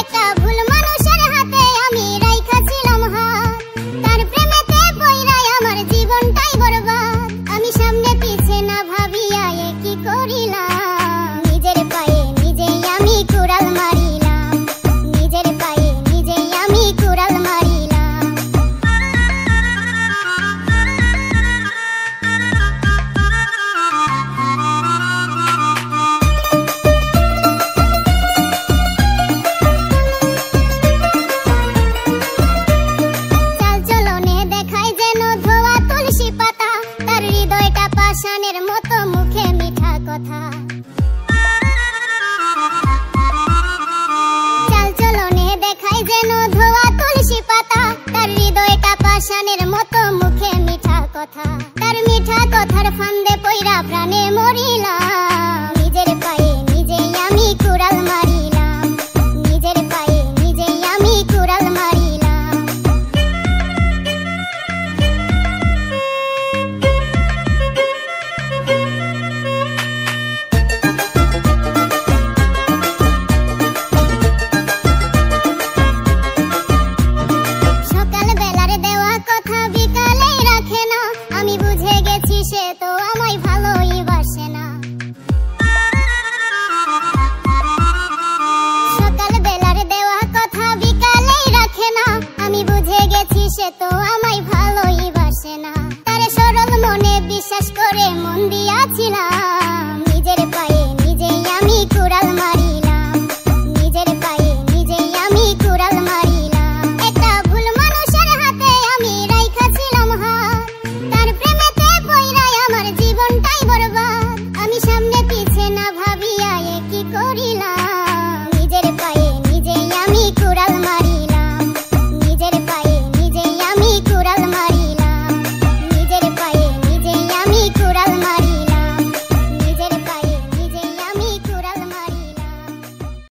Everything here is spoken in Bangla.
একটা ভুল মানুষের হাতে আমি রাইখা ছিলাম হাত, তার প্রেমেতে পইড়াই আমার জীবনটাই বরবাদ। আমি সামনে পিছে না ভাবিয়া কি করিলাম, নিজের পায়ে নিজেই আমি কুড়াল মারিলাম, নিজের পায়ে নিজেই আমি কুড়াল মারিলাম। চালচলনে দেখায় যেন ধোয়া তুলসী পাতা, তার হৃদয়টা পাষাণের মতো, মুখে মিঠা কথা। চালচলনে দেখায় যেন ধোয়া তুলসী পাতা, তার হৃদয়টা পাষাণের মতো, মুখে মিঠা কথা। তার মিঠা কথার ফান্দে পইরা প্রাণে মরিলাম, নিজের পায়ে নিজেই আমি কুড়াল মারিলাম, নিজের পায়ে নিজেই আমি কুড়াল মারিলাম। সকাল বেলার দেওয়া কথা বিকালে রাখে না, আমি বুঝে গেছি সে তো আমায় ভালোই বাসে না। সকাল বেলার দেওয়া কথা বিকালে রাখে না, আমি বুঝে গেছি সে তো